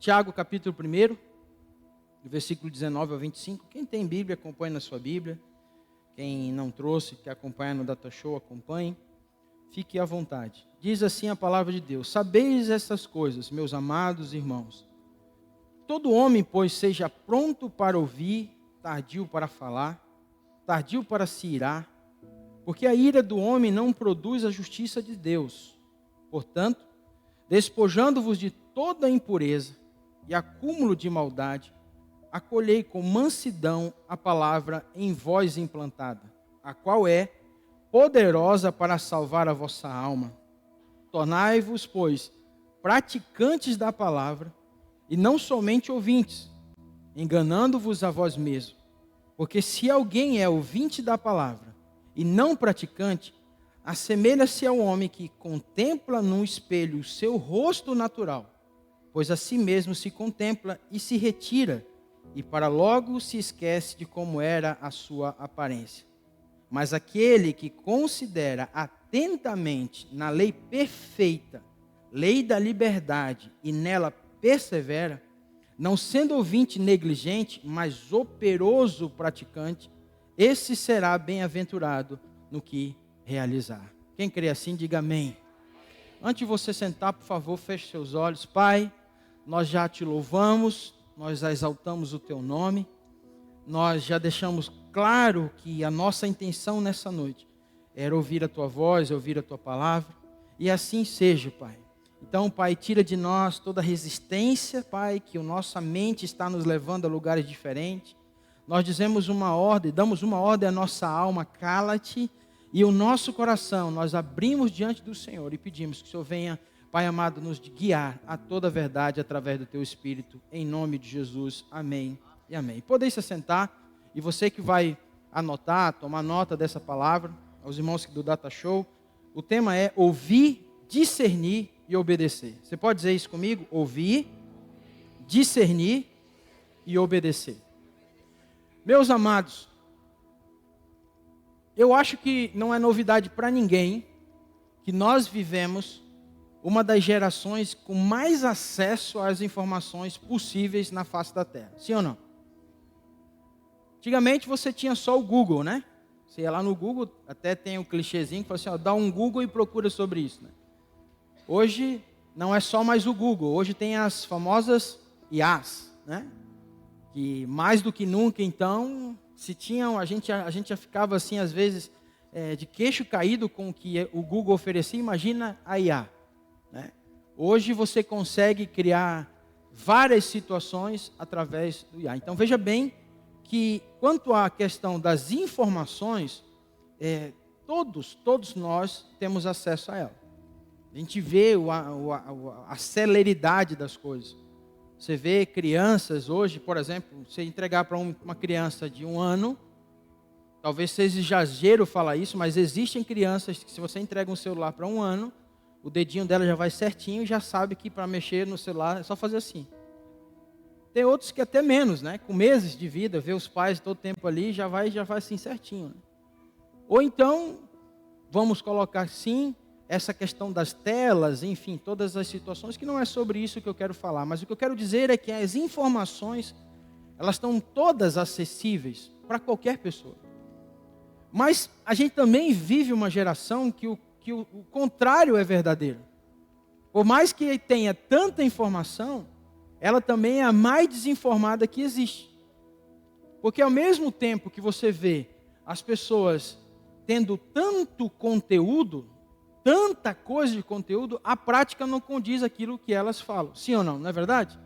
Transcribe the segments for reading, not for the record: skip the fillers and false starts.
Tiago, capítulo 1, do versículo 19 ao 25. Quem tem Bíblia, acompanhe na sua Bíblia. Quem não trouxe, quer acompanhar no Data Show, acompanhe. Fique à vontade. Diz assim a palavra de Deus: sabeis essas coisas, meus amados irmãos. Todo homem, pois, seja pronto para ouvir, tardio para falar, tardio para se irar, porque a ira do homem não produz a justiça de Deus. Portanto, despojando-vos de toda impureza e acúmulo de maldade, acolhei com mansidão a palavra em vós implantada, a qual é poderosa para salvar a vossa alma. Tornai-vos, pois, praticantes da palavra, e não somente ouvintes, enganando-vos a vós mesmos. Porque se alguém é ouvinte da palavra e não praticante, assemelha-se ao homem que contempla num espelho o seu rosto natural, pois a si mesmo se contempla e se retira, e para logo se esquece de como era a sua aparência. Mas aquele que considera atentamente na lei perfeita, lei da liberdade, e nela persevera, não sendo ouvinte negligente, mas operoso praticante, esse será bem-aventurado no que realizar. Quem crê assim, diga amém. Antes de você sentar, por favor, feche seus olhos. Pai, nós já te louvamos, nós exaltamos o teu nome, nós já deixamos claro que a nossa intenção nessa noite era ouvir a tua voz, ouvir a tua palavra, e assim seja, Pai. Então, Pai, tira de nós toda resistência, Pai, que a nossa mente está nos levando a lugares diferentes. Nós dizemos uma ordem, damos uma ordem à nossa alma, cala-te, e o nosso coração nós abrimos diante do Senhor e pedimos que o Senhor venha, Pai amado, nos guiar a toda a verdade através do Teu Espírito, em nome de Jesus. Amém e amém. Podem se sentar, e você que vai anotar, tomar nota dessa palavra, aos irmãos do Data Show, o tema é ouvir, discernir e obedecer. Você pode dizer isso comigo? Ouvir, discernir e obedecer. Meus amados, eu acho que não é novidade para ninguém que nós vivemos uma das gerações com mais acesso às informações possíveis na face da Terra. Sim ou não? Antigamente você tinha só o Google, né? Você ia lá no Google, até tem um clichêzinho que fala assim, ó, dá um Google e procura sobre isso, né? Hoje não é só mais o Google, hoje tem as famosas IAs, né? Que mais do que nunca, então, se tinham, a gente já ficava assim, às vezes, de queixo caído com o que o Google oferecia, imagina a IA, né? Hoje você consegue criar várias situações através do IA. Então veja bem que quanto à questão das informações, todos nós temos acesso a ela. A gente vê a celeridade das coisas. Você vê crianças hoje, por exemplo, você entregar para uma criança de 1 ano, talvez seja exagero falar isso, mas existem crianças que se você entrega um celular para 1 ano, o dedinho dela já vai certinho e já sabe que para mexer no celular é só fazer assim. Tem outros que até menos, né? Com meses de vida, vê os pais todo tempo ali, já vai assim certinho, né? Ou então, vamos colocar assim, essa questão das telas, enfim, todas as situações, que não é sobre isso que eu quero falar, mas o que eu quero dizer é que as informações, elas estão todas acessíveis para qualquer pessoa. Mas a gente também vive uma geração que o contrário é verdadeiro. Por mais que tenha tanta informação, ela também é a mais desinformada que existe. Porque ao mesmo tempo que você vê as pessoas tendo tanto conteúdo, tanta coisa de conteúdo, a prática não condiz aquilo que elas falam. Sim ou não? Não é verdade?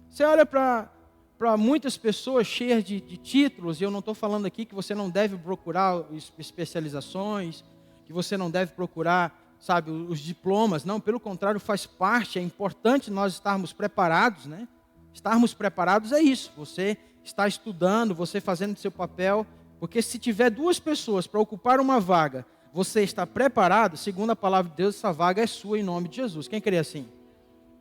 Você olha para muitas pessoas cheias de títulos, e eu não estou falando aqui que você não deve procurar especializações, que você não deve procurar, sabe, os diplomas. Não, pelo contrário, faz parte, é importante nós estarmos preparados, né? Estarmos preparados é isso, você está estudando, você fazendo o seu papel, porque se tiver 2 pessoas para ocupar uma vaga, você está preparado, segundo a palavra de Deus, essa vaga é sua em nome de Jesus. Quem crê assim?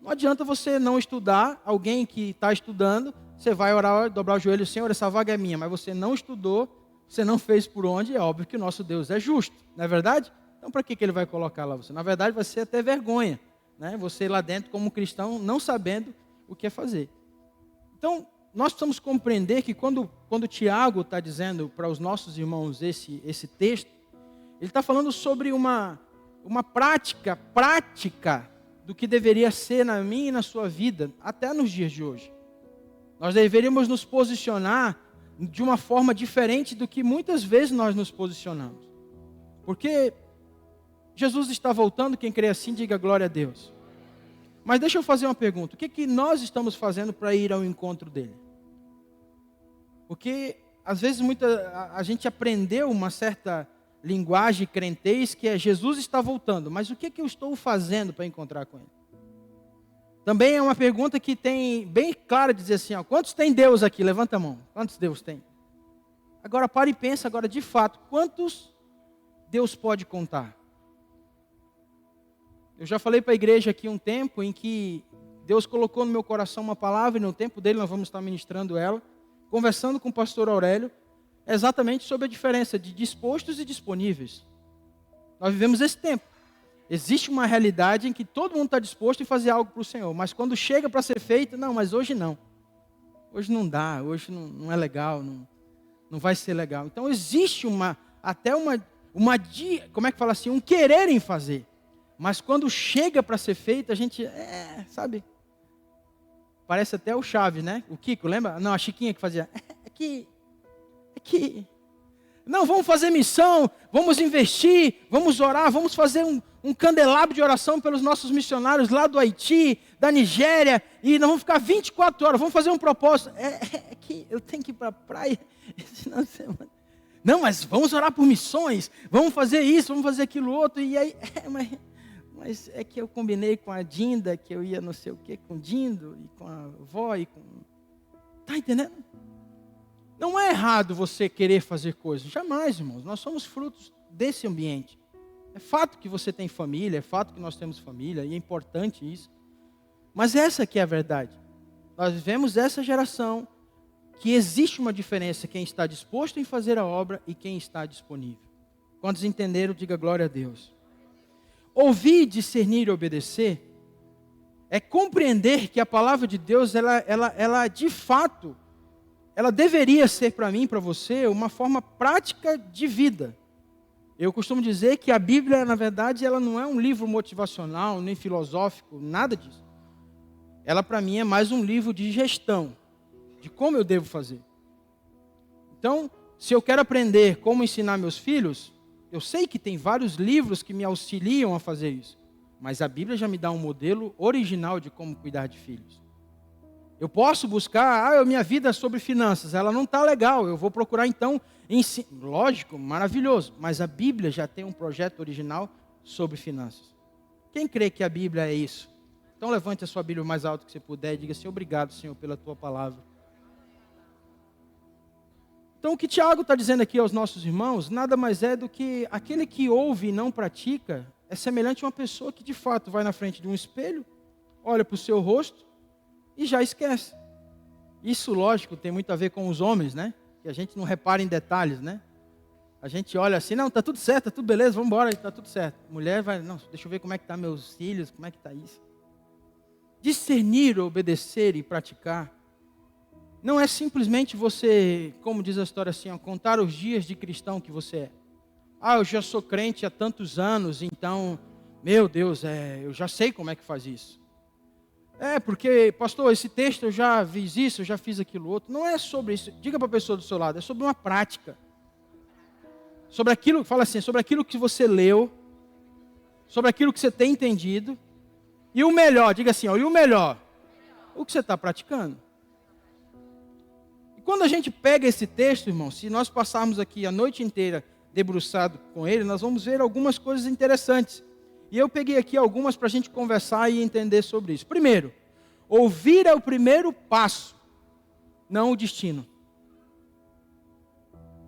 Não adianta você não estudar, alguém que está estudando, você vai orar, dobrar o joelho, Senhor, essa vaga é minha, mas você não estudou, você não fez por onde, é óbvio que o nosso Deus é justo, não é verdade? Então para que ele vai colocar lá você? Na verdade vai ser até vergonha, né? Você lá dentro como cristão, não sabendo o que é fazer. Então, nós precisamos compreender que quando Tiago está dizendo para os nossos irmãos esse texto, ele está falando sobre uma prática do que deveria ser na minha e na sua vida, até nos dias de hoje. Nós deveríamos nos posicionar de uma forma diferente do que muitas vezes nós nos posicionamos. Porque Jesus está voltando, quem crê assim, diga glória a Deus. Mas deixa eu fazer uma pergunta, o que nós estamos fazendo para ir ao encontro dele? Porque, às vezes, a gente aprendeu uma certa linguagem crentez, que é Jesus está voltando, mas o que eu estou fazendo para encontrar com ele? Também é uma pergunta que tem bem clara, dizer assim, ó, quantos tem Deus aqui? Levanta a mão, quantos Deus tem? Agora para e pensa, agora de fato, quantos Deus pode contar? Eu já falei para a igreja aqui um tempo em que Deus colocou no meu coração uma palavra, e no tempo dele nós vamos estar ministrando ela, conversando com o pastor Aurélio, exatamente sobre a diferença de dispostos e disponíveis. Nós vivemos esse tempo. Existe uma realidade em que todo mundo está disposto a fazer algo para o Senhor, mas quando chega para ser feito, não, mas hoje não. Hoje não dá, hoje não é legal, não vai ser legal. Então existe como é que fala assim, um querer em fazer. Mas quando chega para ser feito, a gente, sabe? Parece até o Chaves, né? O Kiko, lembra? Não, a Chiquinha que fazia. Aqui. Não, vamos fazer missão, vamos investir, vamos orar, vamos fazer um candelabro de oração pelos nossos missionários lá do Haiti, da Nigéria, e nós vamos ficar 24 horas, vamos fazer um propósito. Que eu tenho que ir para a praia esse final de semana. Não, mas vamos orar por missões, vamos fazer isso, vamos fazer aquilo outro, e aí, mas é que eu combinei com a Dinda, que eu ia não sei o que, com o Dindo, e com a avó, e com... Tá entendendo? Não é errado você querer fazer coisas, jamais, irmãos, nós somos frutos desse ambiente. É fato que você tem família, é fato que nós temos família, e é importante isso. Mas essa que é a verdade. Nós vivemos essa geração que existe uma diferença, quem está disposto em fazer a obra e quem está disponível. Quantos entenderam, diga glória a Deus. Ouvir, discernir e obedecer é compreender que a palavra de Deus, ela de fato, ela deveria ser para mim, para você, uma forma prática de vida. Eu costumo dizer que a Bíblia, na verdade, ela não é um livro motivacional, nem filosófico, nada disso. Ela, para mim, é mais um livro de gestão, de como eu devo fazer. Então, se eu quero aprender como ensinar meus filhos, eu sei que tem vários livros que me auxiliam a fazer isso, mas a Bíblia já me dá um modelo original de como cuidar de filhos. Eu posso buscar, minha vida é sobre finanças, ela não está legal, eu vou procurar então, lógico, maravilhoso, mas a Bíblia já tem um projeto original sobre finanças. Quem crê que a Bíblia é isso? Então levante a sua Bíblia o mais alto que você puder e diga assim, obrigado, Senhor, pela tua palavra. Então o que Tiago está dizendo aqui aos nossos irmãos, nada mais é do que aquele que ouve e não pratica, é semelhante a uma pessoa que de fato vai na frente de um espelho, olha para o seu rosto e já esquece. Isso, lógico, tem muito a ver com os homens, né? Que a gente não repara em detalhes, né? A gente olha assim, não, está tudo certo, está tudo beleza, vamos embora, está tudo certo. Mulher vai, não, deixa eu ver como é que estão meus filhos, como é que está isso. Discernir, obedecer e praticar não é simplesmente você, como diz a história assim, contar os dias de cristão que você é. Eu já sou crente há tantos anos, então, meu Deus, eu já sei como é que faz isso. Porque, pastor, esse texto eu já fiz isso, eu já fiz aquilo outro. Não é sobre isso. Diga para a pessoa do seu lado, é sobre uma prática. Sobre aquilo, fala assim, sobre aquilo que você leu, sobre aquilo que você tem entendido. E o melhor, diga assim, e o melhor? O que você está praticando. E quando a gente pega esse texto, irmão, se nós passarmos aqui a noite inteira debruçado com ele, nós vamos ver algumas coisas interessantes. E eu peguei aqui algumas para a gente conversar e entender sobre isso. Primeiro, ouvir é o primeiro passo, não o destino.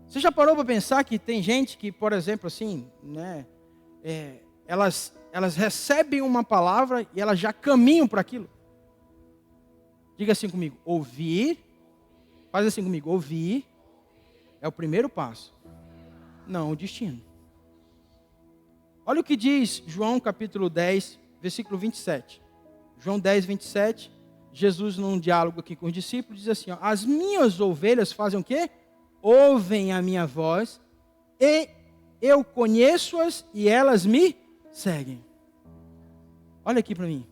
Você já parou para pensar que tem gente que, por exemplo, assim, né, elas recebem uma palavra e elas já caminham para aquilo? Diga assim comigo, ouvir, faz assim comigo, ouvir é o primeiro passo, não o destino. Olha o que diz João capítulo 10, versículo 27. João 10, 27, Jesus, num diálogo aqui com os discípulos, diz assim, ó, as minhas ovelhas fazem o quê? Ouvem a minha voz, e eu conheço-as e elas me seguem. Olha aqui para mim.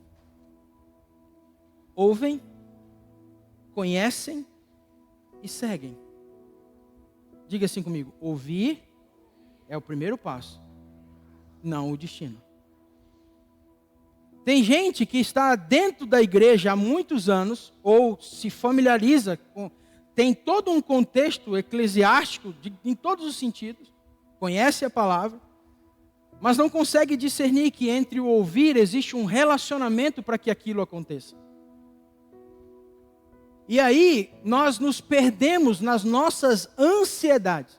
Ouvem, conhecem e seguem. Diga assim comigo, ouvir é o primeiro passo, não o destino. Tem gente que está dentro da igreja há muitos anos, ou se familiariza com, tem todo um contexto eclesiástico em todos os sentidos, conhece a palavra, mas não consegue discernir que entre o ouvir existe um relacionamento para que aquilo aconteça. E aí nós nos perdemos nas nossas ansiedades.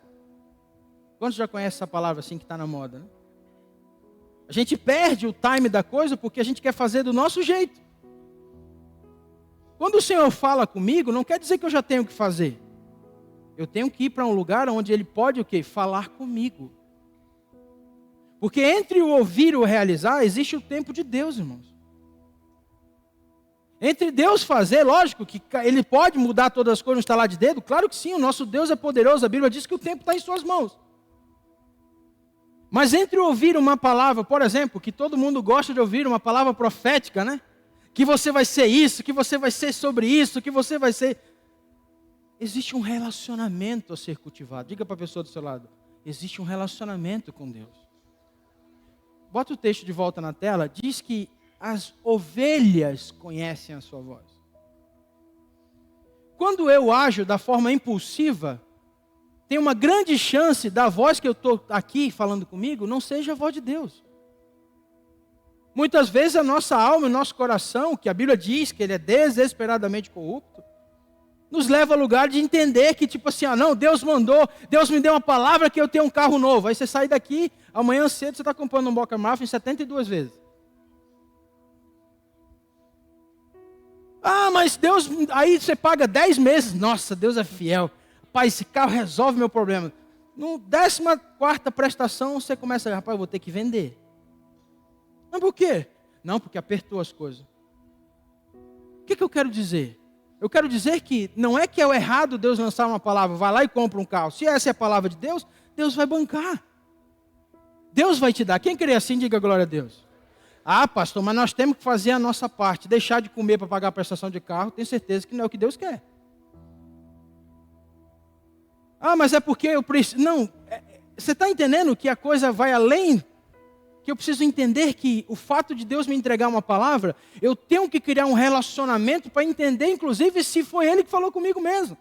Quantos já conhecem essa palavra assim que está na moda, né? A gente perde o time da coisa porque a gente quer fazer do nosso jeito. Quando o Senhor fala comigo, não quer dizer que eu já tenho que fazer. Eu tenho que ir para um lugar onde Ele pode o quê? Falar comigo. Porque entre o ouvir e o realizar, existe o tempo de Deus, irmãos. Entre Deus fazer, lógico que Ele pode mudar todas as coisas no estalar de dedo. Claro que sim, o nosso Deus é poderoso. A Bíblia diz que o tempo está em suas mãos. Mas entre ouvir uma palavra, por exemplo, que todo mundo gosta de ouvir, uma palavra profética, né? Que você vai ser isso, que você vai ser sobre isso, que você vai ser... Existe um relacionamento a ser cultivado. Diga para a pessoa do seu lado, existe um relacionamento com Deus. Bota o texto de volta na tela, diz que as ovelhas conhecem a sua voz. Quando eu ajo da forma impulsiva, tem uma grande chance da voz que eu estou aqui falando comigo não seja a voz de Deus. Muitas vezes a nossa alma e o nosso coração, que a Bíblia diz que ele é desesperadamente corrupto, nos leva a lugar de entender que tipo assim, não, Deus mandou, Deus me deu uma palavra que eu tenho um carro novo. Aí você sai daqui, amanhã cedo você está comprando um Boca Muffin 72 vezes. Mas Deus, aí você paga 10 meses, nossa, Deus é fiel. Pai, esse carro resolve meu problema. No 14ª prestação, você começa, rapaz, eu vou ter que vender. Mas por quê? Não, porque apertou as coisas. O que eu quero dizer? Eu quero dizer que não é que é o errado Deus lançar uma palavra, vai lá e compra um carro. Se essa é a palavra de Deus, Deus vai bancar. Deus vai te dar. Quem crê assim, diga glória a Deus. Pastor, mas nós temos que fazer a nossa parte. Deixar de comer para pagar a prestação de carro, tenho certeza que não é o que Deus quer. Mas é porque eu preciso... Não, você está entendendo que a coisa vai além? Que eu preciso entender que o fato de Deus me entregar uma palavra, eu tenho que criar um relacionamento para entender, inclusive, se foi Ele que falou comigo mesmo.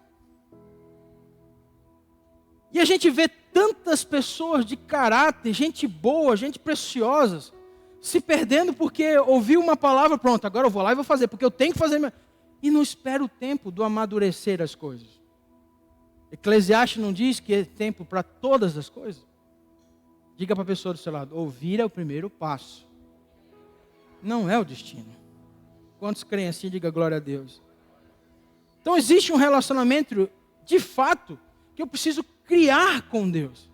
E a gente vê tantas pessoas de caráter, gente boa, gente preciosas, se perdendo porque ouviu uma palavra, pronto, agora eu vou lá e vou fazer, porque eu tenho que fazer. E não espera o tempo do amadurecer as coisas. Eclesiastes não diz que é tempo para todas as coisas? Diga para a pessoa do seu lado, ouvir é o primeiro passo. Não é o destino. Quantos creem assim, diga glória a Deus. Então existe um relacionamento, de fato, que eu preciso criar com Deus.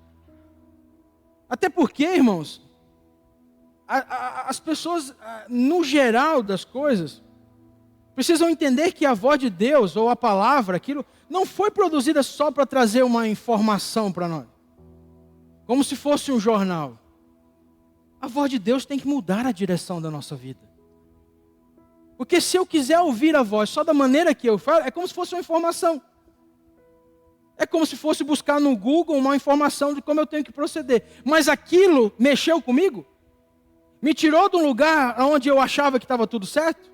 Até porque, irmãos, as pessoas, no geral das coisas, precisam entender que a voz de Deus, ou a palavra, aquilo, não foi produzida só para trazer uma informação para nós. Como se fosse um jornal. A voz de Deus tem que mudar a direção da nossa vida. Porque se eu quiser ouvir a voz só da maneira que eu falo, é como se fosse uma informação. É como se fosse buscar no Google uma informação de como eu tenho que proceder. Mas aquilo mexeu comigo? Me tirou de um lugar onde eu achava que estava tudo certo?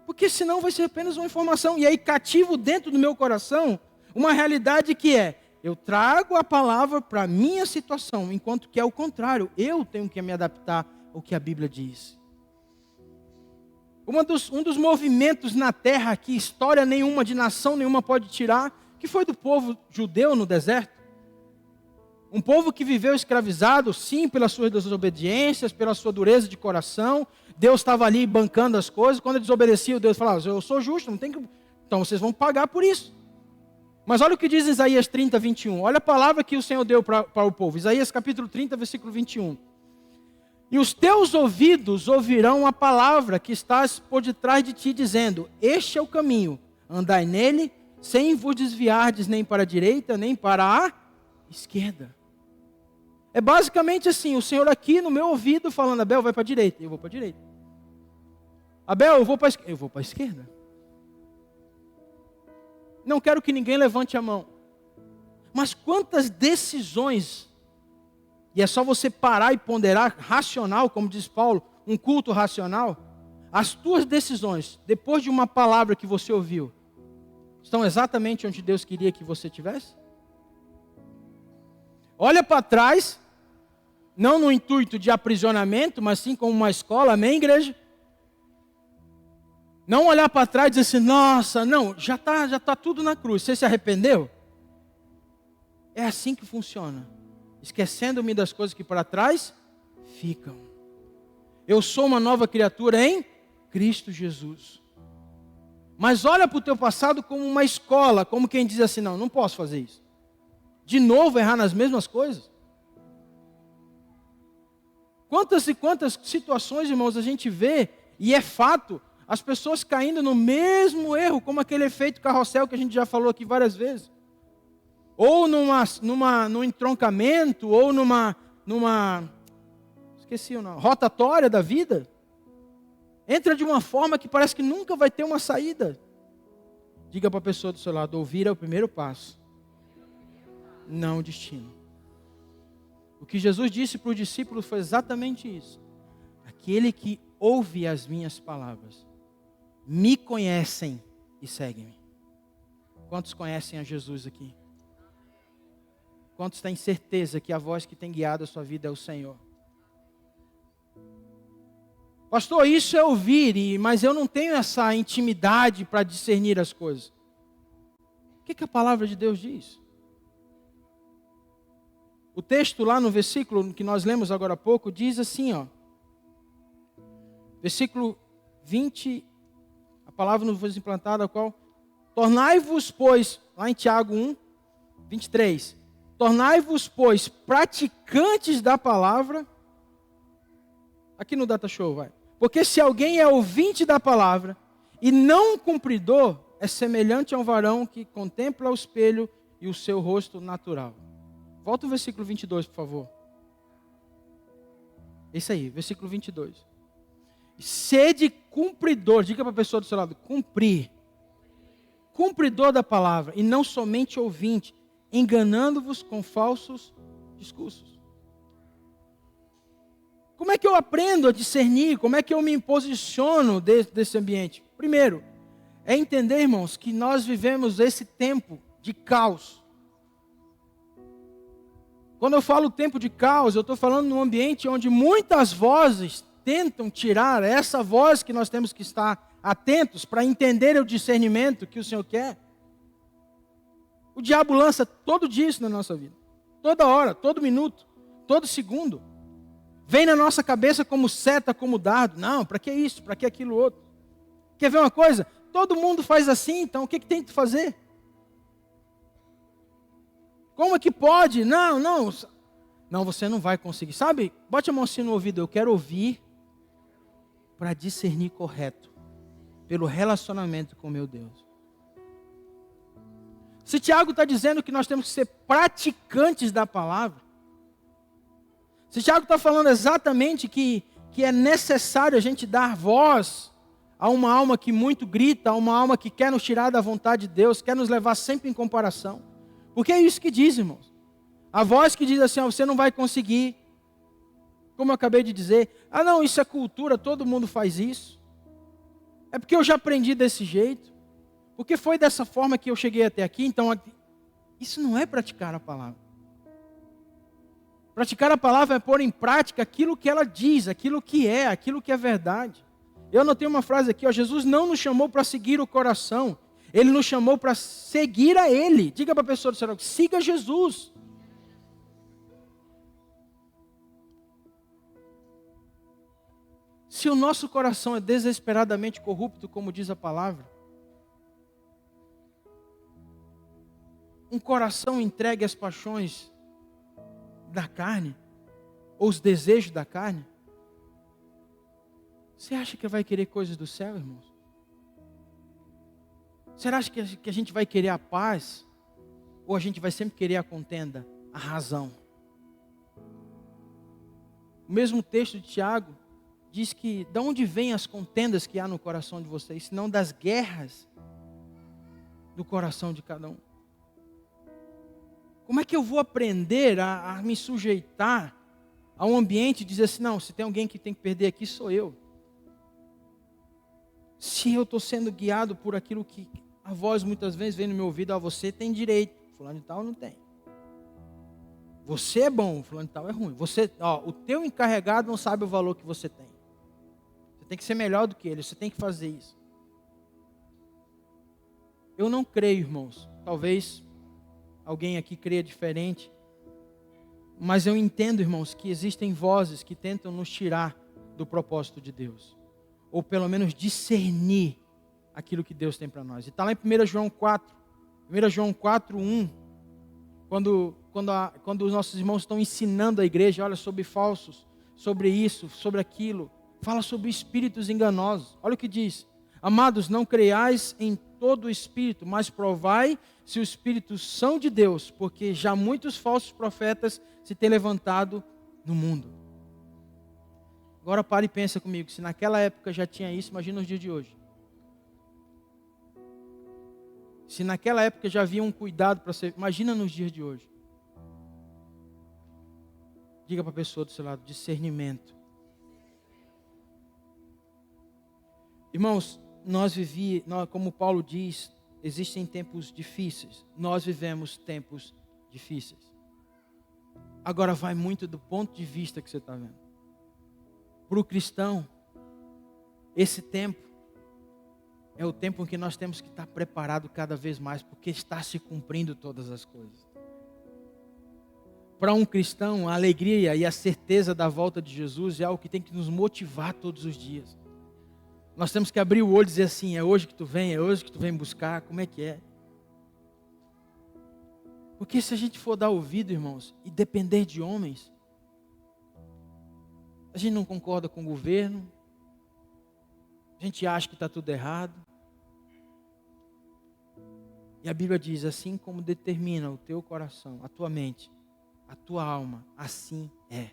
Porque senão vai ser apenas uma informação. E aí cativo dentro do meu coração uma realidade que é, eu trago a palavra para a minha situação, enquanto que é o contrário. Eu tenho que me adaptar ao que a Bíblia diz. Um dos movimentos na terra que história nenhuma, de nação nenhuma pode tirar, que foi do povo judeu no deserto. Um povo que viveu escravizado, sim, pelas suas desobediências, pela sua dureza de coração. Deus estava ali bancando as coisas. Quando ele desobedecia, Deus falava, eu sou justo, não tem que... Então vocês vão pagar por isso. Mas olha o que diz Isaías 30, 21. Olha a palavra que o Senhor deu para o povo. Isaías capítulo 30, versículo 21. E os teus ouvidos ouvirão a palavra que estás por detrás de ti, dizendo: este é o caminho, andai nele, sem vos desviardes nem para a direita, nem para a esquerda. É basicamente assim, o Senhor aqui no meu ouvido falando: Abel, vai para a direita. Eu vou para a direita. Abel, eu vou para a esquerda. Eu vou para a esquerda. Não quero que ninguém levante a mão. Mas quantas decisões, e é só você parar e ponderar, racional, como diz Paulo, um culto racional, as tuas decisões, depois de uma palavra que você ouviu, estão exatamente onde Deus queria que você estivesse? Olha para trás, não no intuito de aprisionamento, mas sim como uma escola, amém, igreja? Não olhar para trás e dizer assim: nossa, não, já tá tudo na cruz, você se arrependeu? É assim que funciona. Esquecendo-me das coisas que para trás ficam. Eu sou uma nova criatura em Cristo Jesus. Mas olha para o teu passado como uma escola, como quem diz assim: não posso fazer isso. De novo errar nas mesmas coisas. Quantas e quantas situações, irmãos, a gente vê, e é fato, as pessoas caindo no mesmo erro, como aquele efeito carrossel que a gente já falou aqui várias vezes. Ou num entroncamento, ou numa esqueci o nome, rotatória da vida. Entra de uma forma que parece que nunca vai ter uma saída. Diga para a pessoa do seu lado: ouvir é o primeiro passo, não o destino. O que Jesus disse para os discípulos foi exatamente isso. Aquele que ouve as minhas palavras, me conhecem e seguem-me. Quantos conhecem a Jesus aqui? Quantos têm certeza que a voz que tem guiado a sua vida é o Senhor? Pastor, isso é ouvir, mas eu não tenho essa intimidade para discernir as coisas. O que a palavra de Deus diz? O texto lá no versículo que nós lemos agora há pouco diz assim, ó. Versículo 20, a palavra não foi implantada, a qual? Tornai-vos, pois, lá em Tiago 1, 23. Tornai-vos, pois, praticantes da palavra. Aqui no Data Show, vai. Porque se alguém é ouvinte da palavra e não cumpridor, é semelhante a um varão que contempla o espelho e o seu rosto natural. Volta o versículo 22, por favor. Isso aí, versículo 22. Sede cumpridor, diga para a pessoa do seu lado: cumprir. Cumpridor da palavra e não somente ouvinte, enganando-vos com falsos discursos. Como é que eu aprendo a discernir? Como é que eu me posiciono desse ambiente? Primeiro, é entender, irmãos, que nós vivemos esse tempo de caos. Quando eu falo tempo de caos, eu estou falando num ambiente onde muitas vozes tentam tirar essa voz que nós temos que estar atentos para entender o discernimento que o Senhor quer. O diabo lança todo dia isso na nossa vida. Toda hora, todo minuto, todo segundo. Vem na nossa cabeça como seta, como dardo. Não, para que isso? Para que aquilo outro? Quer ver uma coisa? Todo mundo faz assim, então o que tem que fazer? Como é que pode? Não, você não vai conseguir. Sabe, bote a mão assim no ouvido. Eu quero ouvir para discernir correto. Pelo relacionamento com meu Deus. Se Tiago está dizendo que nós temos que ser praticantes da palavra. Se Tiago está falando exatamente que é necessário a gente dar voz a uma alma que muito grita, a uma alma que quer nos tirar da vontade de Deus, quer nos levar sempre em comparação. Porque é isso que diz, irmãos. A voz que diz assim: ó, você não vai conseguir. Como eu acabei de dizer. Ah, não, isso é cultura, todo mundo faz isso. É porque eu já aprendi desse jeito. Porque foi dessa forma que eu cheguei até aqui. Então, isso não é praticar a palavra. Praticar a palavra é pôr em prática aquilo que ela diz, aquilo que é verdade. Eu anotei uma frase aqui, ó: Jesus não nos chamou para seguir o coração. Ele nos chamou para seguir a Ele. Diga para a pessoa do seu lado: siga Jesus. Se o nosso coração é desesperadamente corrupto, como diz a palavra, um coração entregue às paixões da carne, ou os desejos da carne, Você acha que vai querer coisas do céu, irmãos? Será que a gente vai querer a paz? Ou a gente vai sempre querer a contenda, a razão? O mesmo texto de Tiago diz que de onde vêm as contendas que há no coração de vocês, senão das guerras do coração de cada um. Como é que eu vou aprender a me sujeitar a um ambiente e dizer assim, não, se tem alguém que tem que perder aqui, sou eu. Se eu estou sendo guiado por aquilo que a voz muitas vezes vem no meu ouvido, você tem direito, fulano de tal não tem. Você é bom, fulano de tal é ruim. O teu encarregado não sabe o valor que você tem. Você tem que ser melhor do que ele, você tem que fazer isso. Eu não creio, irmãos, talvez alguém aqui creia diferente, mas eu entendo, irmãos, que existem vozes que tentam nos tirar do propósito de Deus, ou pelo menos discernir aquilo que Deus tem para nós. E está lá em 1 João 4, 1 João 4, 1, quando os nossos irmãos estão ensinando a igreja, olha, sobre falsos, sobre isso, sobre aquilo, fala sobre espíritos enganosos. Olha o que diz: amados, não creiais em todo o espírito, mas provai se os espíritos são de Deus, porque já muitos falsos profetas se têm levantado no mundo. Agora para e pensa comigo, se naquela época já tinha isso, imagina os dias de hoje. Se naquela época já havia um cuidado para ser, imagina nos dias de hoje. Diga para a pessoa do seu lado, discernimento. Irmãos, como Paulo diz, existem tempos difíceis. Nós vivemos tempos difíceis. Agora vai muito do ponto de vista que você está vendo. Para o cristão, esse tempo é o tempo em que nós temos que estar preparado cada vez mais, porque está se cumprindo todas as coisas. Para um cristão, a alegria e a certeza da volta de Jesus é algo que tem que nos motivar todos os dias. Nós temos que abrir o olho e dizer assim, é hoje que tu vem, é hoje que tu vem buscar, como é que é? Porque se a gente for dar ouvido, irmãos, e depender de homens, a gente não concorda com o governo, a gente acha que está tudo errado. E a Bíblia diz, assim como determina o teu coração, a tua mente, a tua alma, assim é.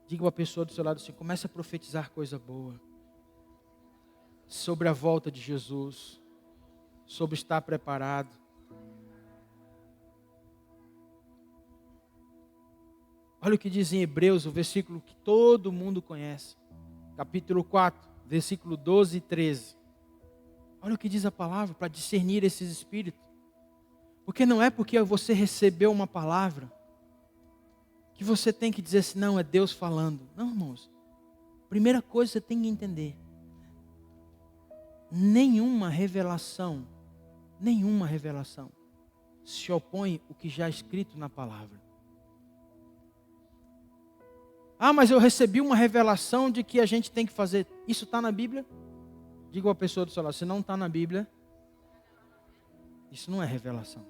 Diga para a pessoa do seu lado assim, comece a profetizar coisa boa. Sobre a volta de Jesus, sobre estar preparado. Olha o que diz em Hebreus, o versículo que todo mundo conhece. Capítulo 4, versículo 12 e 13. Olha o que diz a palavra para discernir esses espíritos. Porque não é porque você recebeu uma palavra que você tem que dizer assim, não, é Deus falando. Não, irmãos. Primeira coisa você tem que entender. Nenhuma revelação se opõe ao que já é escrito na palavra. Ah, mas eu recebi uma revelação de que a gente tem que fazer. Isso está na Bíblia? Diga a pessoa do seu lado, se não está na Bíblia, isso não é revelação.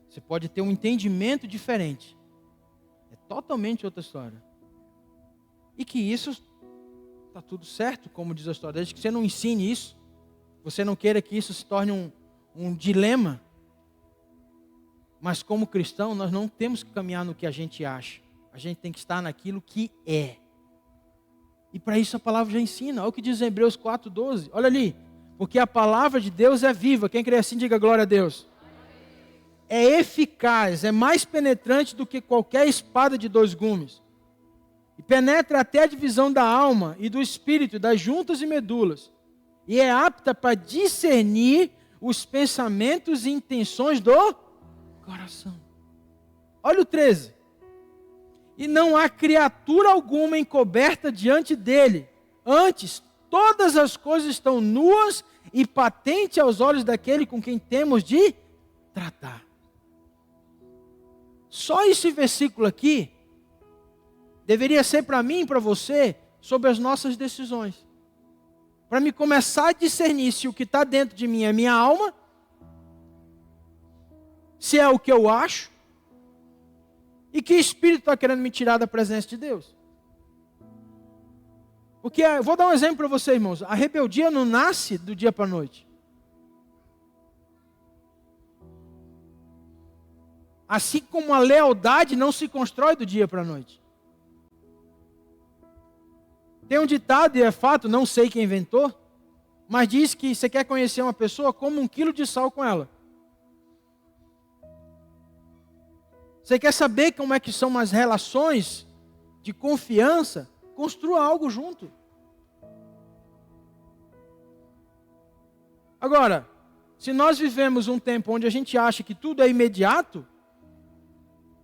Você pode ter um entendimento diferente. É totalmente outra história. E que isso está tudo certo, como diz a história. Desde que você não ensine isso, você não queira que isso se torne um dilema. Mas como cristão, nós não temos que caminhar no que a gente acha. A gente tem que estar naquilo que é. E para isso a palavra já ensina. Olha o que diz em Hebreus 4:12. Olha ali. Porque a palavra de Deus é viva. Quem crê assim, diga glória a Deus. É eficaz, é mais penetrante do que qualquer espada de 2 gumes. E penetra até a divisão da alma e do espírito, das juntas e medulas. E é apta para discernir os pensamentos e intenções do coração. Olha o 13. E não há criatura alguma encoberta diante dele. Antes, todas as coisas estão nuas e patentes aos olhos daquele com quem temos de tratar. Só esse versículo aqui deveria ser para mim e para você sobre as nossas decisões. Para me começar a discernir se o que está dentro de mim é minha alma, se é o que eu acho, e que espírito está querendo me tirar da presença de Deus. Porque, eu vou dar um exemplo para vocês, irmãos. A rebeldia não nasce do dia para a noite. Assim como a lealdade não se constrói do dia para a noite. Tem um ditado, e é fato, não sei quem inventou, mas diz que você quer conhecer uma pessoa, como 1 quilo de sal com ela. Você quer saber como é que são as relações de confiança? Construa algo junto. Agora, se nós vivemos um tempo onde a gente acha que tudo é imediato,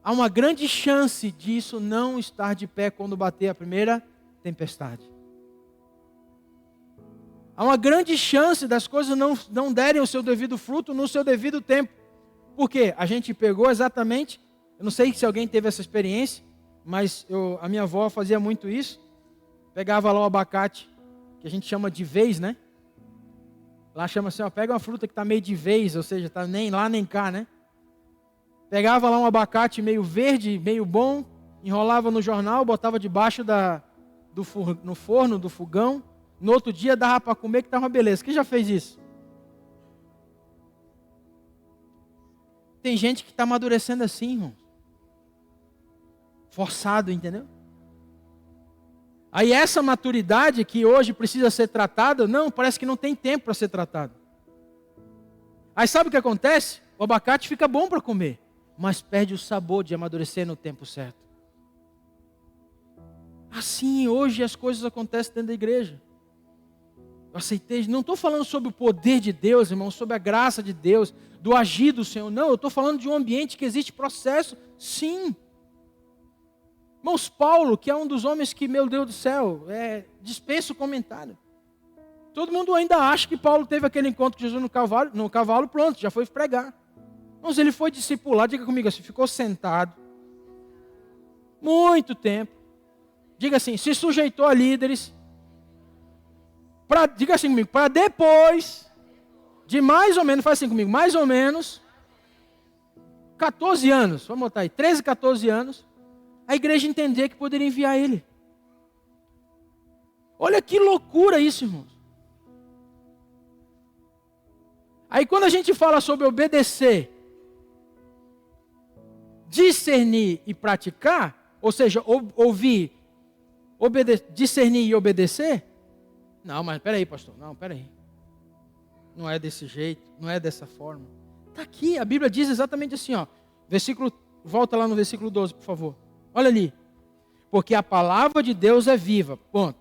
há uma grande chance disso não estar de pé quando bater a primeira tempestade. Há uma grande chance das coisas não derem o seu devido fruto no seu devido tempo. Por quê? A gente pegou exatamente, eu não sei se alguém teve essa experiência, mas a minha avó fazia muito isso. Pegava lá o abacate, que a gente chama de vez, né? Lá chama assim, ó, pega uma fruta que está meio de vez, ou seja, está nem lá nem cá, né? Pegava lá um abacate meio verde, meio bom, enrolava no jornal, botava debaixo no forno do fogão. No outro dia dava para comer que estava uma beleza. Quem já fez isso? Tem gente que está amadurecendo assim, irmão. Forçado, entendeu? Aí essa maturidade que hoje precisa ser tratada, não, parece que não tem tempo para ser tratado. Aí sabe o que acontece? O abacate fica bom para comer, mas perde o sabor de amadurecer no tempo certo. Assim, hoje as coisas acontecem dentro da igreja. Eu aceitei, não estou falando sobre o poder de Deus, irmão, sobre a graça de Deus, do agir do Senhor. Não, eu estou falando de um ambiente que existe processo, sim. Irmãos, Paulo, que é um dos homens que, meu Deus do céu, dispensa o comentário. Todo mundo ainda acha que Paulo teve aquele encontro com Jesus no cavalo, pronto, já foi pregar. Mas ele foi discipular, diga comigo assim, ficou sentado, muito tempo. Diga assim, se sujeitou a líderes. Diga assim comigo, para depois de mais ou menos, faz assim comigo, mais ou menos 14 anos, vamos botar aí, 13, 14 anos, a igreja entender que poderia enviar ele. Olha que loucura isso, irmãos. Aí quando a gente fala sobre obedecer, discernir e praticar, ou seja, ouvir, discernir e obedecer, não, mas peraí, pastor, não, peraí. Não é desse jeito, não é dessa forma. Está aqui, a Bíblia diz exatamente assim, ó. Volta lá no versículo 12, por favor. Olha ali. Porque a palavra de Deus é viva, ponto.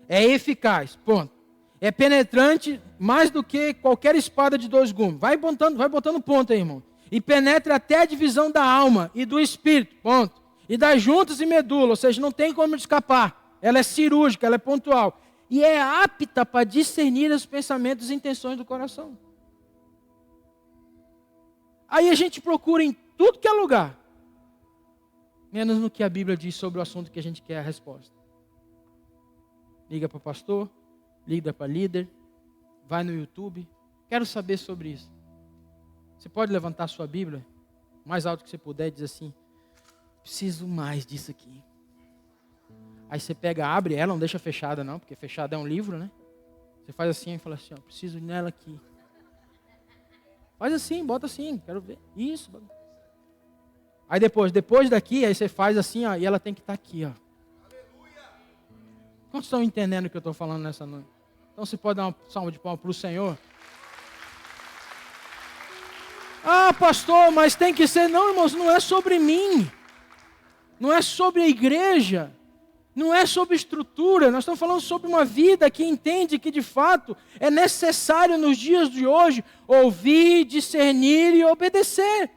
É eficaz, ponto. É penetrante mais do que qualquer espada de 2 gumes. Vai botando ponto aí, irmão. E penetra até a divisão da alma e do espírito, ponto. E das juntas e medula, ou seja, não tem como escapar. Ela é cirúrgica, ela é pontual. E é apta para discernir os pensamentos e intenções do coração. Aí a gente procura em tudo que é lugar, menos no que a Bíblia diz sobre o assunto que a gente quer a resposta. Liga para o pastor, liga para líder, vai no YouTube. Quero saber sobre isso. Você pode levantar a sua Bíblia, mais alto que você puder, e dizer assim, preciso mais disso aqui. Aí você pega, abre ela, não deixa fechada não, porque fechada é um livro, né? Você faz assim e fala assim, ó, preciso nela aqui. Faz assim, bota assim, quero ver. Isso. Aí depois daqui, aí você faz assim, ó, e ela tem que estar aqui, ó. Quantos estão entendendo o que eu estou falando nessa noite? Então você pode dar uma salva de palmas para o Senhor? Ah, pastor, mas tem que ser... Não, irmãos, não é sobre mim. Não é sobre a igreja. Não é sobre estrutura, nós estamos falando sobre uma vida que entende que de fato é necessário nos dias de hoje ouvir, discernir e obedecer.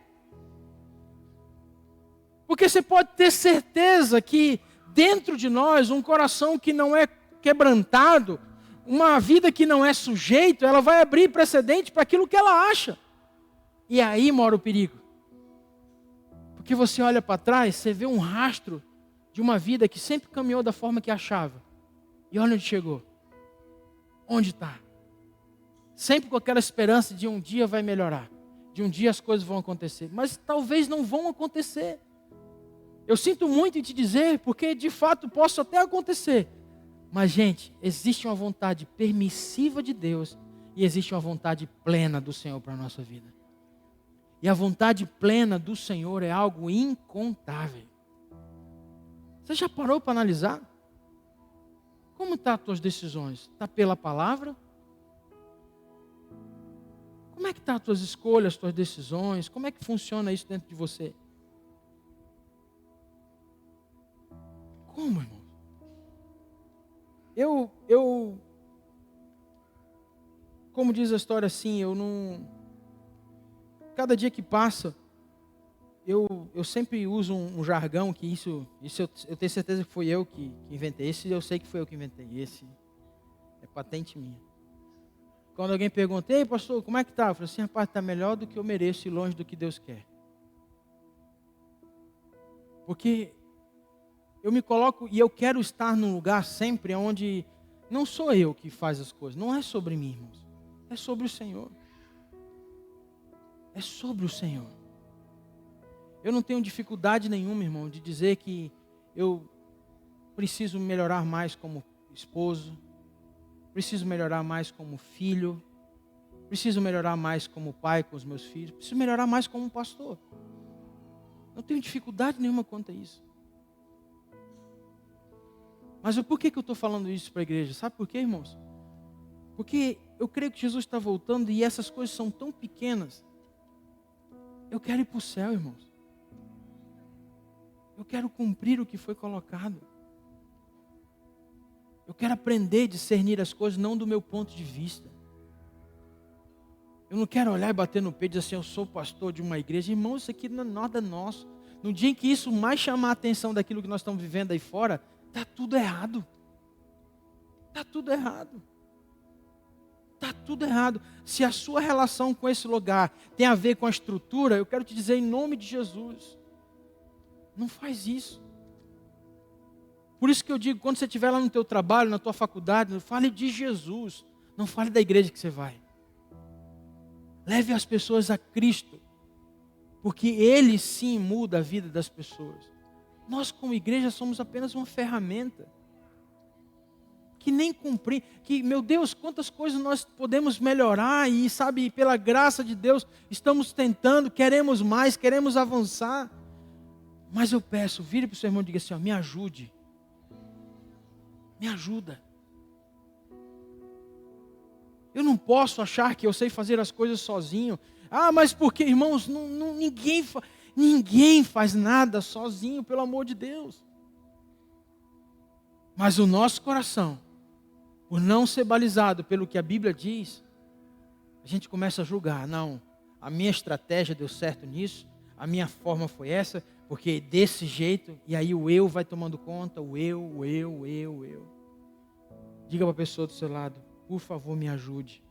Porque você pode ter certeza que dentro de nós, um coração que não é quebrantado, uma vida que não é sujeito, ela vai abrir precedente para aquilo que ela acha. E aí mora o perigo. Porque você olha para trás, você vê um rastro de uma vida que sempre caminhou da forma que achava. E olha onde chegou. Onde está? Sempre com aquela esperança de um dia vai melhorar. De um dia as coisas vão acontecer. Mas talvez não vão acontecer. Eu sinto muito em te dizer, porque de fato posso até acontecer. Mas, gente, existe uma vontade permissiva de Deus e existe uma vontade plena do Senhor para a nossa vida. E a vontade plena do Senhor é algo incontável. Você já parou para analisar? Como estão as tuas decisões? Está pela palavra? Como é que estão as tuas escolhas, as tuas decisões? Como é que funciona isso dentro de você? Como, irmão? Como diz a história assim, eu não... Cada dia que passa, eu sempre uso um jargão que isso eu tenho certeza que foi eu que inventei. Esse eu sei que foi eu que inventei. Esse é patente minha. Quando alguém pergunta, ei pastor, como é que tá? Eu falo assim, rapaz, está melhor do que eu mereço e longe do que Deus quer. Porque eu me coloco e eu quero estar num lugar sempre onde não sou eu que faz as coisas. Não é sobre mim, irmãos. É sobre o Senhor. É sobre o Senhor. Eu não tenho dificuldade nenhuma, irmão, de dizer que eu preciso melhorar mais como esposo, preciso melhorar mais como filho, preciso melhorar mais como pai com os meus filhos, preciso melhorar mais como pastor. Não tenho dificuldade nenhuma quanto a isso. Mas por que eu estou falando isso para a igreja? Sabe por quê, irmãos? Porque eu creio que Jesus está voltando e essas coisas são tão pequenas. Eu quero ir para o céu, irmãos. Eu quero cumprir o que foi colocado. Eu quero aprender a discernir as coisas não do meu ponto de vista. Eu não quero olhar e bater no peito e dizer assim, eu sou pastor de uma igreja. Irmão, isso aqui não é nada nosso. No dia em que isso mais chamar a atenção daquilo que nós estamos vivendo aí fora, está tudo errado. Está tudo errado. Está tudo errado. Se a sua relação com esse lugar tem a ver com a estrutura, eu quero te dizer em nome de Jesus, não faz isso. Por isso que eu digo, quando você estiver lá no teu trabalho, na tua faculdade, fale de Jesus, não fale da igreja que você vai. Leve as pessoas a Cristo, porque Ele sim muda a vida das pessoas. Nós como igreja somos apenas uma ferramenta. Que nem cumprir, que, meu Deus, quantas coisas nós podemos melhorar e, sabe, pela graça de Deus, estamos tentando, queremos mais, queremos avançar. Mas eu peço, vire para o seu irmão e diga assim, ó, me ajude. Me ajuda. Eu não posso achar que eu sei fazer as coisas sozinho. Ah, mas porque, irmãos, ninguém faz nada sozinho, pelo amor de Deus. Mas o nosso coração, por não ser balizado pelo que a Bíblia diz, a gente começa a julgar. Não, a minha estratégia deu certo nisso, a minha forma foi essa, porque desse jeito, e aí o eu vai tomando conta, o eu. Diga para a pessoa do seu lado, por favor, me ajude.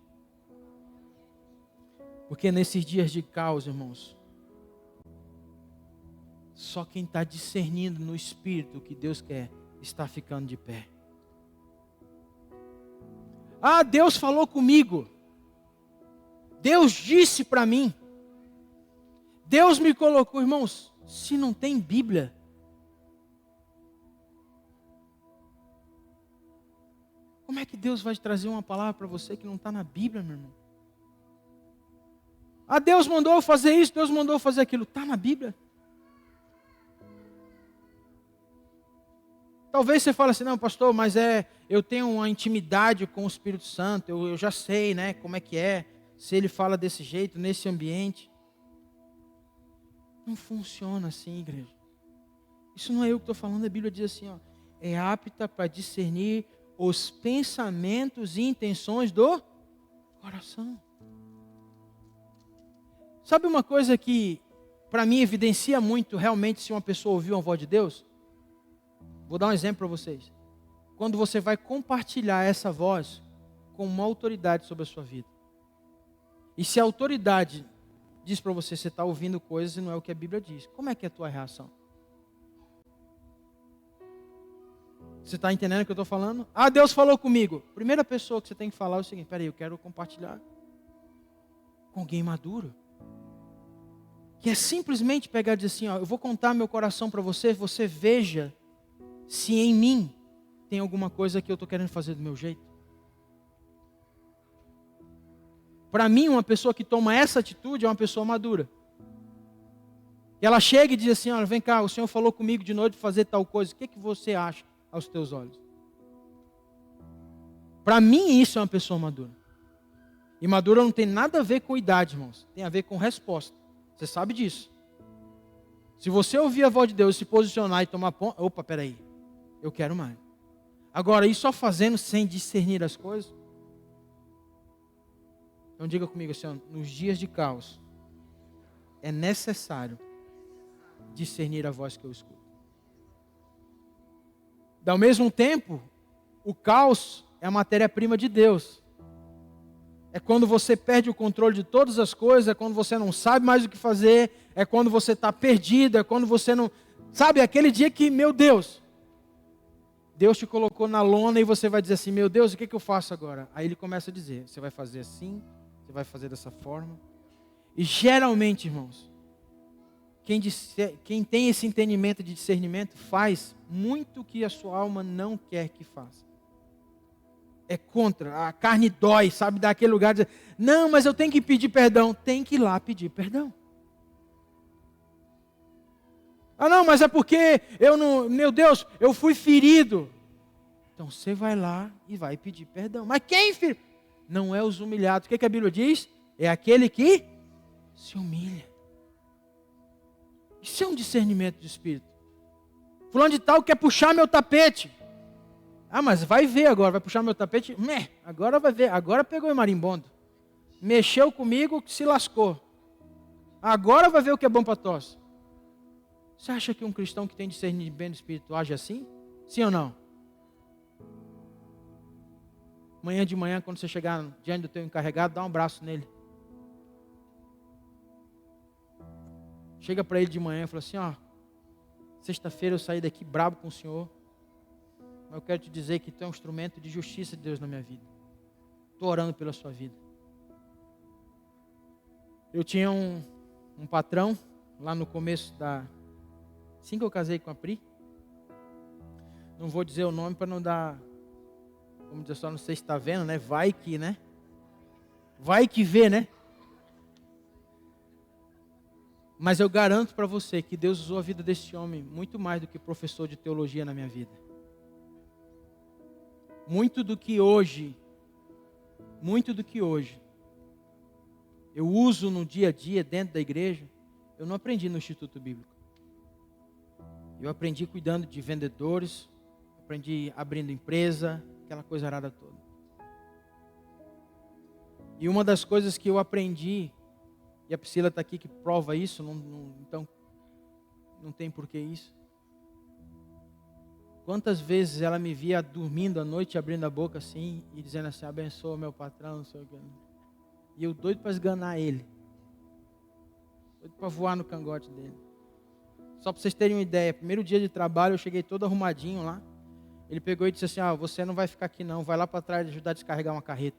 Porque nesses dias de caos, irmãos, só quem está discernindo no Espírito o que Deus quer, está ficando de pé. Ah, Deus falou comigo. Deus disse para mim. Deus me colocou, irmãos, se não tem Bíblia, como é que Deus vai trazer uma palavra para você que não está na Bíblia, meu irmão? Ah, Deus mandou eu fazer isso, Deus mandou eu fazer aquilo. Está na Bíblia? Talvez você fale assim, não, pastor, mas eu tenho uma intimidade com o Espírito Santo, eu já sei, né, como é que é, se ele fala desse jeito, nesse ambiente. Não funciona assim, igreja. Isso não é eu que estou falando, a Bíblia diz assim, ó, é apta para discernir os pensamentos e intenções do coração. Sabe uma coisa que, para mim, evidencia muito realmente se uma pessoa ouviu a voz de Deus? Vou dar um exemplo para vocês. Quando você vai compartilhar essa voz com uma autoridade sobre a sua vida. E se a autoridade diz para você, você está ouvindo coisas e não é o que a Bíblia diz. Como é que é a tua reação? Você está entendendo o que eu estou falando? Ah, Deus falou comigo. Primeira pessoa que você tem que falar é o seguinte, peraí, eu quero compartilhar com alguém maduro. Que é simplesmente pegar e dizer assim, ó, eu vou contar meu coração para você, você veja se em mim tem alguma coisa que eu estou querendo fazer do meu jeito? Para mim, uma pessoa que toma essa atitude é uma pessoa madura. E ela chega e diz assim, olha, vem cá, o Senhor falou comigo de noite fazer tal coisa. O que você acha aos teus olhos? Para mim, isso é uma pessoa madura. E madura não tem nada a ver com idade, irmãos. Tem a ver com resposta. Você sabe disso. Se você ouvir a voz de Deus, se posicionar e tomar ponto... Opa, peraí. Eu quero mais. Agora, ir só fazendo sem discernir as coisas? Então diga comigo assim, ó, nos dias de caos, é necessário discernir a voz que eu escuto. Ao mesmo tempo, o caos é a matéria-prima de Deus. É quando você perde o controle de todas as coisas, é quando você não sabe mais o que fazer, é quando você está perdido, é quando você não... Sabe, aquele dia que, meu Deus, Deus te colocou na lona e você vai dizer assim, meu Deus, o que eu faço agora? Aí Ele começa a dizer, você vai fazer assim, você vai fazer dessa forma. E geralmente, irmãos, quem tem esse entendimento de discernimento faz muito o que a sua alma não quer que faça. É contra, a carne dói, sabe, daquele lugar de dizer, não, mas eu tenho que pedir perdão. Tem que ir lá pedir perdão. Ah não, mas é porque eu não, meu Deus, eu fui ferido. Então você vai lá e vai pedir perdão. Mas quem feriu? Não é os humilhados. O que a Bíblia diz? É aquele que se humilha. Isso é um discernimento de espírito. Fulano de tal quer puxar meu tapete. Ah, mas vai ver agora, vai puxar meu tapete. Agora vai ver, agora pegou o marimbondo. Mexeu comigo, se lascou. Agora vai ver o que é bom para tosse. Você acha que um cristão que tem discernimento espiritual age assim? Sim ou não? Amanhã de manhã, quando você chegar diante do teu encarregado, dá um abraço nele. Chega para ele de manhã e fala assim, ó, sexta-feira eu saí daqui brabo com o Senhor. Mas eu quero te dizer que tu é um instrumento de justiça de Deus na minha vida. Estou orando pela sua vida. Eu tinha um patrão, lá no começo assim que eu casei com a Pri. Não vou dizer o nome para não dar... Vamos dizer só, não sei se está vendo, né? Vai que, né? Vai que vê, né? Mas eu garanto para você que Deus usou a vida desse homem muito mais do que professor de teologia na minha vida. Muito do que hoje eu uso no dia a dia dentro da igreja, eu não aprendi no Instituto Bíblico. Eu aprendi cuidando de vendedores, aprendi abrindo empresa, aquela coisa arada toda. E uma das coisas que eu aprendi, e a Priscila está aqui que prova isso, então não tem porquê isso. Quantas vezes ela me via dormindo à noite, abrindo a boca assim, e dizendo assim, abençoa meu patrão, não sei o que. E eu doido para esganar ele. Doido para voar no cangote dele. Só para vocês terem uma ideia, primeiro dia de trabalho, eu cheguei todo arrumadinho lá. Ele pegou e disse assim, você não vai ficar aqui não, vai lá para trás ajudar a descarregar uma carreta.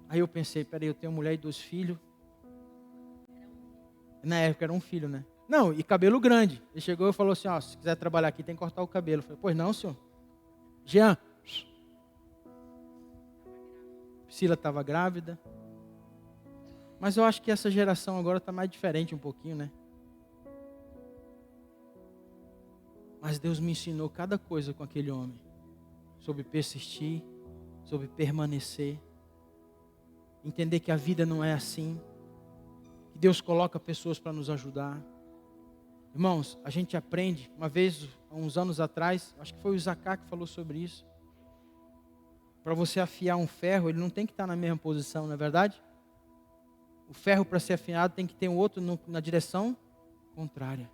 Aí eu pensei, peraí, eu tenho mulher e 2 filhos. Na época era um filho, né? Não, e cabelo grande. Ele chegou e falou assim, se quiser trabalhar aqui tem que cortar o cabelo. Eu falei, pois não, senhor. Jean. Priscila estava grávida. Mas eu acho que essa geração agora está mais diferente um pouquinho, né? Mas Deus me ensinou cada coisa com aquele homem. Sobre persistir, sobre permanecer. Entender que a vida não é assim. Que Deus coloca pessoas para nos ajudar. Irmãos, a gente aprende, uma vez, há uns anos atrás, acho que foi o Zacá que falou sobre isso. Para você afiar um ferro, ele não tem que estar na mesma posição, não é verdade? O ferro, para ser afiado, tem que ter um outro na direção contrária.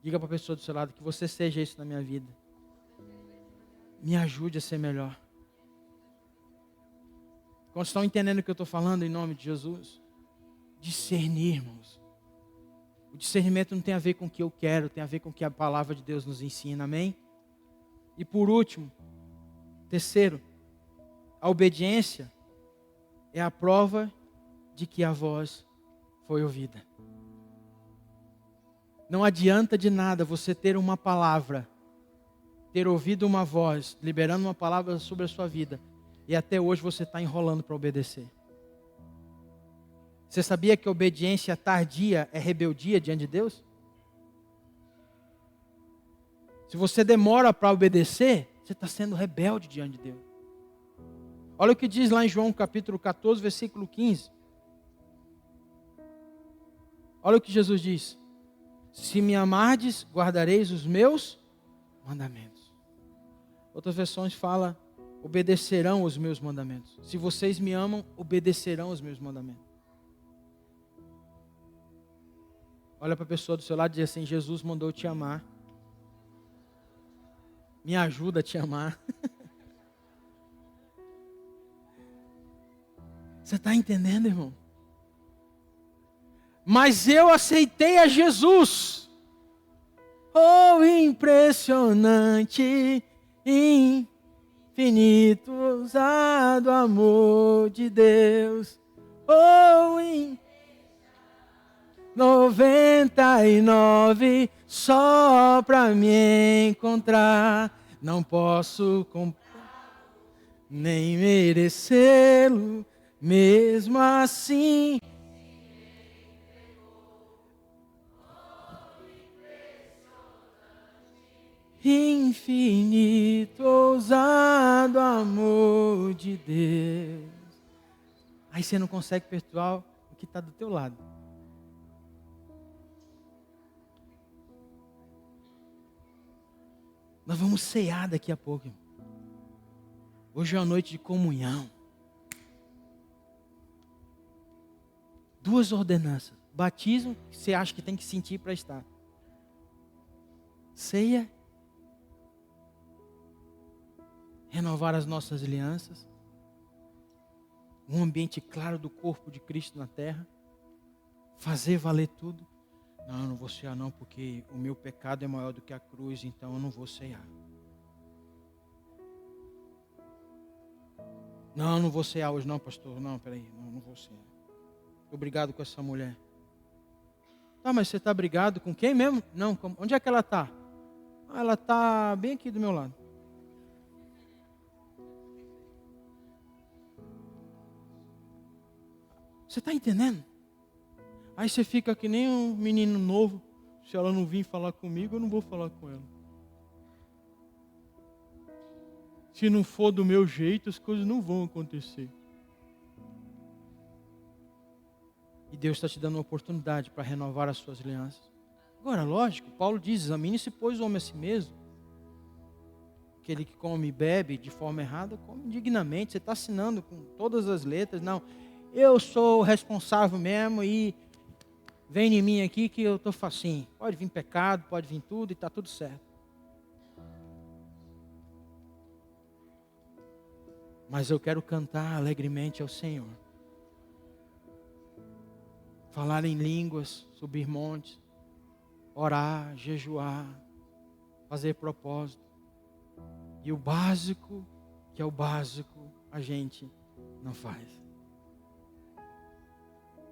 Diga para a pessoa do seu lado que você seja isso na minha vida. Me ajude a ser melhor. Quantos estão entendendo o que eu estou falando em nome de Jesus? Discernir, irmãos. O discernimento não tem a ver com o que eu quero, tem a ver com o que a palavra de Deus nos ensina, amém? E por último, terceiro, a obediência é a prova de que a voz foi ouvida. Não adianta de nada você ter uma palavra, ter ouvido uma voz, liberando uma palavra sobre a sua vida, e até hoje você está enrolando para obedecer. Você sabia que a obediência tardia é rebeldia diante de Deus? Se você demora para obedecer, você está sendo rebelde diante de Deus. Olha o que diz lá em João capítulo 14, versículo 15. Olha o que Jesus diz. Se me amardes, guardareis os meus mandamentos. Outras versões falam, obedecerão os meus mandamentos. Se vocês me amam, obedecerão os meus mandamentos. Olha para a pessoa do seu lado e diz assim, Jesus mandou te amar. Me ajuda a te amar. Você está entendendo, irmão? Mas eu aceitei a Jesus. Oh, impressionante, infinito, ousado amor de Deus. Oh, 99 só para me encontrar. Não posso nem merecê-lo, mesmo assim. Infinito, ousado amor de Deus. Aí você não consegue perdoar o que está do teu lado. Nós vamos cear daqui a pouco, irmão. Hoje é uma noite de comunhão. 2 ordenanças. Batismo, que você acha que tem que sentir para estar. Ceia. Renovar as nossas alianças. Um ambiente claro do corpo de Cristo na terra. Fazer valer tudo. Não, eu não vou cear não, porque o meu pecado é maior do que a cruz, então eu não vou cear. Não, eu não vou cear hoje não, pastor. Não, peraí, não vou cear. Estou brigado com essa mulher. Tá, mas você está brigado com quem mesmo? Não, onde é que ela está? Ah, ela está bem aqui do meu lado. Você está entendendo? Aí você fica que nem um menino novo. Se ela não vir falar comigo, eu não vou falar com ela. Se não for do meu jeito, as coisas não vão acontecer. E Deus está te dando uma oportunidade para renovar as suas alianças. Agora, lógico, Paulo diz, examine-se, pois, o homem a si mesmo. Aquele que come e bebe de forma errada, come indignamente. Você está assinando com todas as letras. Não, eu sou o responsável mesmo e vem em mim aqui que eu estou facinho. Pode vir pecado, pode vir tudo e está tudo certo. Mas eu quero cantar alegremente ao Senhor. Falar em línguas, subir montes, orar, jejuar, fazer propósito. E o básico, que é o básico, a gente não faz.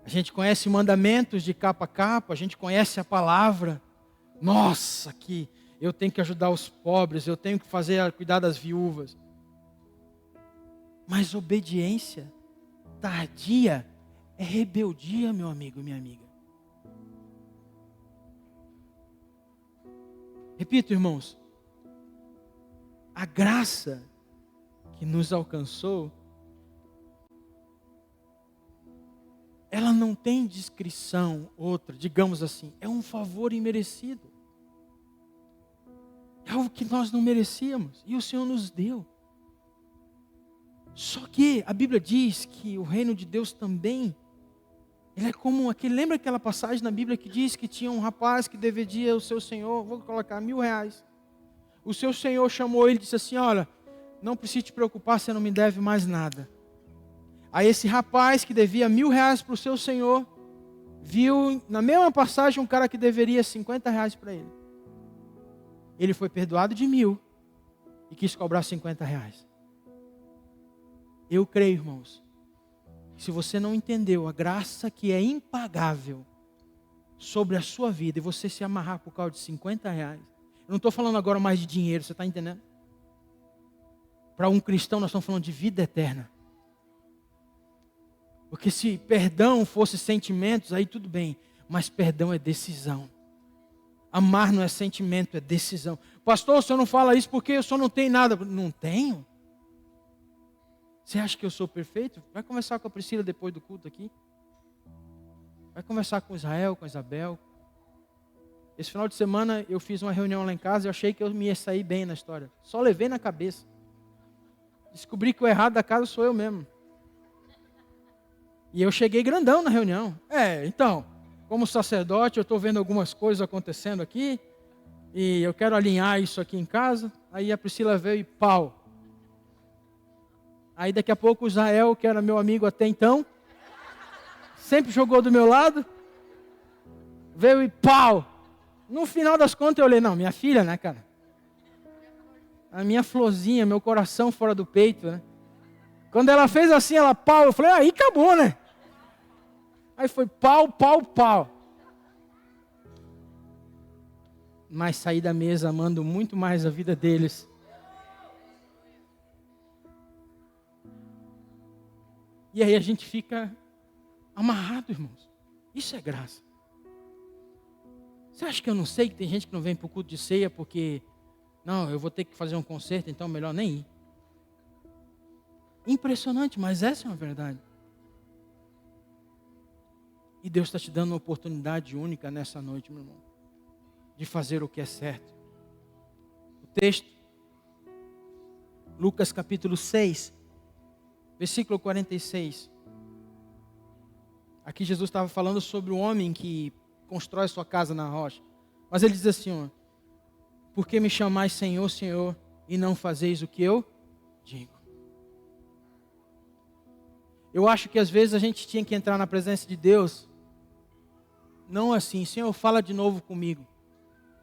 A gente conhece mandamentos de capa a capa, a gente conhece a palavra. Nossa, que eu tenho que ajudar os pobres, eu tenho que cuidar das viúvas. Mas obediência tardia é rebeldia, meu amigo e minha amiga. Repito, irmãos. A graça que nos alcançou, ela não tem descrição outra, digamos assim, é um favor imerecido. É algo que nós não merecíamos e o Senhor nos deu. Só que a Bíblia diz que o reino de Deus também, ele é como aquele, lembra aquela passagem na Bíblia que diz que tinha um rapaz que deveria ao seu senhor, vou colocar R$1.000. O seu senhor chamou ele e disse assim, olha, não precisa te preocupar, você não me deve mais nada. Aí esse rapaz que devia R$1.000 para o seu senhor, viu na mesma passagem um cara que deveria R$50 para ele. Ele foi perdoado de 1.000 e quis cobrar R$50. Eu creio, irmãos, que se você não entendeu a graça que é impagável, sobre a sua vida e você se amarrar por causa de R$50, eu não estou falando agora mais de dinheiro, você está entendendo? Para um cristão nós estamos falando de vida eterna. Porque se perdão fosse sentimentos, aí tudo bem. Mas perdão é decisão. Amar não é sentimento, é decisão. Pastor, o senhor não fala isso porque eu só não tenho nada. Não tenho? Você acha que eu sou perfeito? Vai conversar com a Priscila depois do culto aqui. Vai conversar com Israel, com a Isabel. Esse final de semana eu fiz uma reunião lá em casa e eu achei que eu me ia sair bem na história. Só levei na cabeça. Descobri que o errado da casa sou eu mesmo. E eu cheguei grandão na reunião. Então, como sacerdote, eu estou vendo algumas coisas acontecendo aqui. E eu quero alinhar isso aqui em casa. Aí a Priscila veio e pau. Aí daqui a pouco o Israel, que era meu amigo até então, sempre jogou do meu lado, veio e pau. No final das contas eu olhei, não, minha filha, né, cara? A minha florzinha, meu coração fora do peito, né? Quando ela fez assim, ela pau, eu falei, aí acabou, né? Aí foi pau, pau, pau. Mas saí da mesa amando muito mais a vida deles. E aí a gente fica amarrado, irmãos. Isso é graça. Você acha que eu não sei que tem gente que não vem para o culto de ceia porque... Não, eu vou ter que fazer um concerto, então melhor nem ir. Impressionante, mas essa é uma verdade. E Deus está te dando uma oportunidade única nessa noite, meu irmão. De fazer o que é certo. O texto, Lucas capítulo 6, versículo 46. Aqui Jesus estava falando sobre o homem que constrói sua casa na rocha. Mas ele diz assim, ó, por que me chamais Senhor, Senhor, e não fazeis o que eu digo? Eu acho que às vezes a gente tinha que entrar na presença de Deus, não assim, Senhor, fala de novo comigo.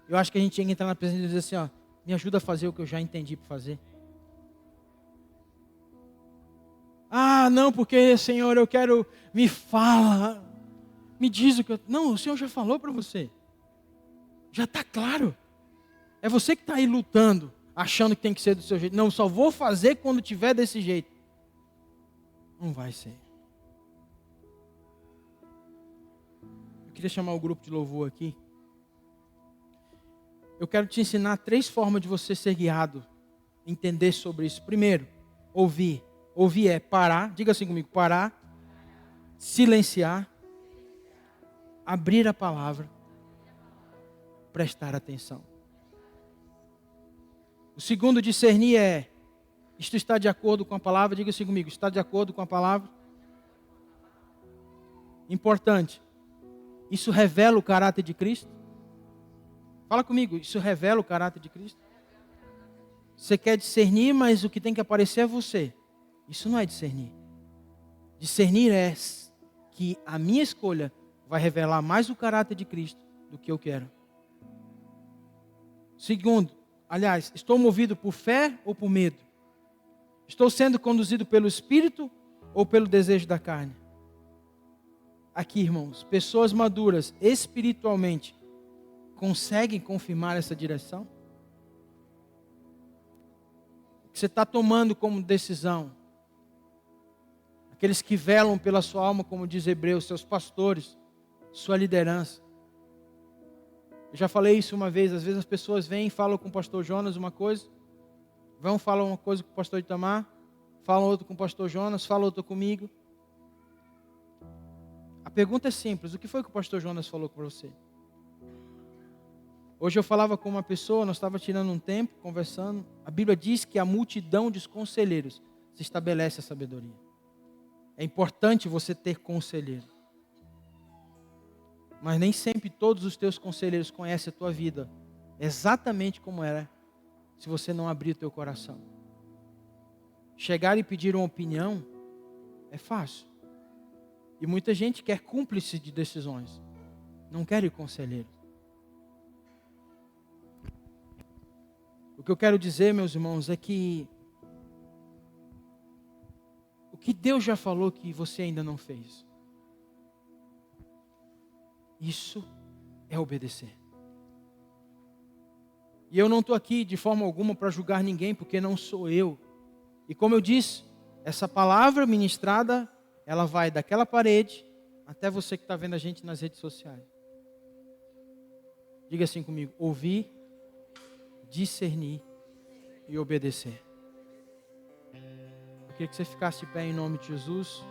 Eu acho que a gente tinha que entrar na presença de Deus e dizer assim, ó, me ajuda a fazer o que eu já entendi para fazer. Ah, não, porque, Senhor, eu quero, me fala, me diz o que eu... Não, o Senhor já falou para você. Já está claro. É você que está aí lutando, achando que tem que ser do seu jeito. Não, só vou fazer quando tiver desse jeito. Não vai ser. Eu queria chamar o grupo de louvor aqui. Eu quero te ensinar 3 formas de você ser guiado, entender sobre isso. Primeiro, ouvir. Ouvir é parar, diga assim comigo, parar, silenciar, abrir a palavra, prestar atenção. O segundo, discernir é, isto está de acordo com a palavra, diga assim comigo, está de acordo com a palavra? Importante, isso revela o caráter de Cristo? Fala comigo, isso revela o caráter de Cristo? Você quer discernir, mas o que tem que aparecer é você. Isso não é discernir. Discernir é que a minha escolha vai revelar mais o caráter de Cristo do que eu quero. Segundo, aliás, estou movido por fé ou por medo? Estou sendo conduzido pelo Espírito ou pelo desejo da carne? Aqui, irmãos, pessoas maduras espiritualmente conseguem confirmar essa direção? O que você está tomando como decisão? Aqueles que velam pela sua alma, como diz Hebreus, seus pastores, sua liderança. Eu já falei isso uma vez, às vezes as pessoas vêm e falam com o pastor Jonas uma coisa, vão falar uma coisa com o pastor Itamar, falam outra com o pastor Jonas, falam outra comigo. A pergunta é simples, o que foi que o pastor Jonas falou com você? Hoje eu falava com uma pessoa, nós estávamos tirando um tempo, conversando. A Bíblia diz que a multidão dos conselheiros se estabelece a sabedoria. É importante você ter conselheiro. Mas nem sempre todos os teus conselheiros conhecem a tua vida exatamente como era, se você não abrir o teu coração. Chegar e pedir uma opinião é fácil. E muita gente quer cúmplice de decisões, não quer ir conselheiro. O que eu quero dizer, meus irmãos, é que o que Deus já falou que você ainda não fez, isso é obedecer. E eu não estou aqui de forma alguma para julgar ninguém, porque não sou eu. E como eu disse, essa palavra ministrada, ela vai daquela parede até você que está vendo a gente nas redes sociais. Diga assim comigo: ouvir, discernir e obedecer. Eu queria que você ficasse de pé em nome de Jesus.